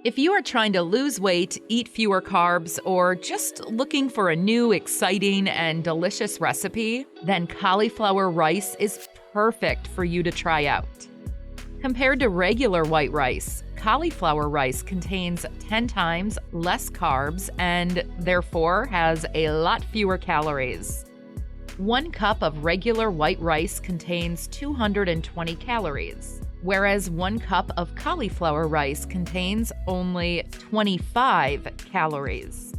If you are trying to lose weight, eat fewer carbs, or just looking for a new, exciting, and delicious recipe, then cauliflower rice is perfect for you to try out. Compared to regular white rice, cauliflower rice contains 10 times less carbs and therefore has a lot fewer calories. 1 cup of regular white rice contains 220 calories, whereas 1 cup of cauliflower rice contains only 25 calories.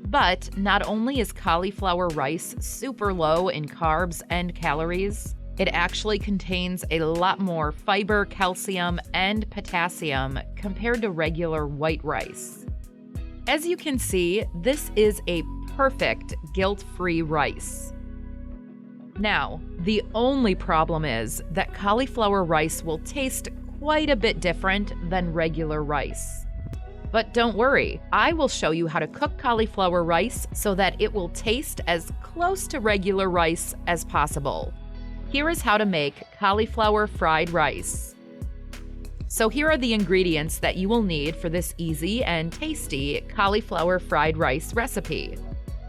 But not only is cauliflower rice super low in carbs and calories, it actually contains a lot more fiber, calcium, and potassium compared to regular white rice. As you can see, this is a perfect guilt-free rice. Now, the only problem is that cauliflower rice will taste quite a bit different than regular rice. But don't worry, I will show you how to cook cauliflower rice so that it will taste as close to regular rice as possible. Here is how to make cauliflower fried rice. So here are the ingredients that you will need for this easy and tasty cauliflower fried rice recipe.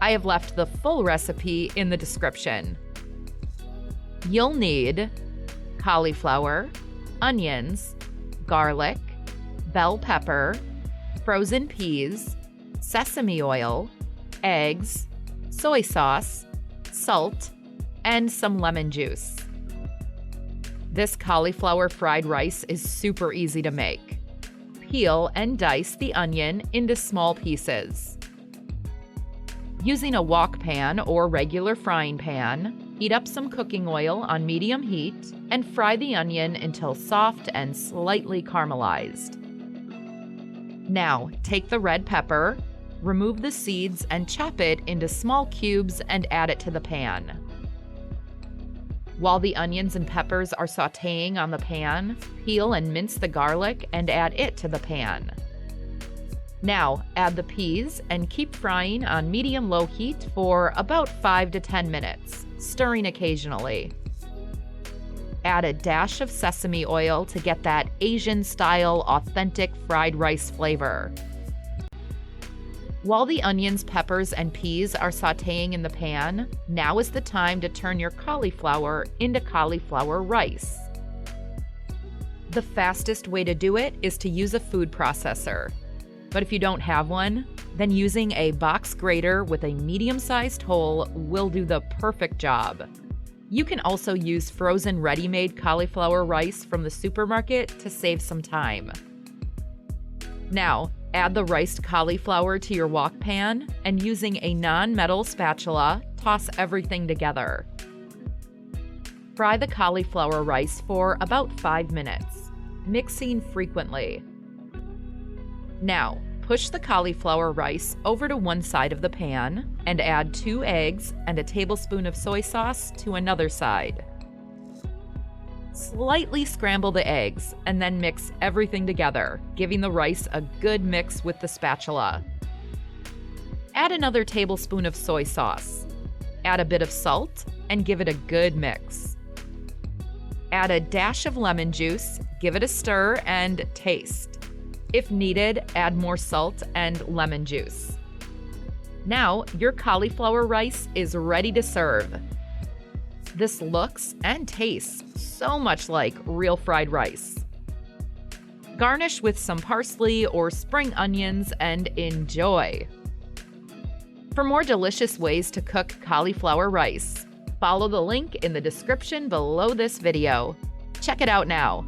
I have left the full recipe in the description. You'll need cauliflower, onions, garlic, bell pepper, frozen peas, sesame oil, eggs, soy sauce, salt, and some lemon juice. This cauliflower fried rice is super easy to make. Peel and dice the onion into small pieces. Using a wok pan or regular frying pan, heat up some cooking oil on medium heat and fry the onion until soft and slightly caramelized. Now, take the red pepper, remove the seeds and chop it into small cubes and add it to the pan. While the onions and peppers are sautéing on the pan, peel and mince the garlic and add it to the pan. Now, add the peas and keep frying on medium-low heat for about 5 to 10 minutes, stirring occasionally. Add a dash of sesame oil to get that Asian-style, authentic fried rice flavor. While the onions, peppers, and peas are sautéing in the pan, now is the time to turn your cauliflower into cauliflower rice. The fastest way to do it is to use a food processor. But if you don't have one, then using a box grater with a medium-sized hole will do the perfect job. You can also use frozen ready-made cauliflower rice from the supermarket to save some time. Now, add the riced cauliflower to your wok pan and using a non-metal spatula, toss everything together. Fry the cauliflower rice for about 5 minutes, mixing frequently. Now, push the cauliflower rice over to one side of the pan and add 2 eggs and a tablespoon of soy sauce to another side. Slightly scramble the eggs and then mix everything together, giving the rice a good mix with the spatula. Add another tablespoon of soy sauce. Add a bit of salt and give it a good mix. Add a dash of lemon juice, give it a stir, and taste. If needed, add more salt and lemon juice. Now, your cauliflower rice is ready to serve. This looks and tastes so much like real fried rice. Garnish with some parsley or spring onions and enjoy. For more delicious ways to cook cauliflower rice, follow the link in the description below this video. Check it out now.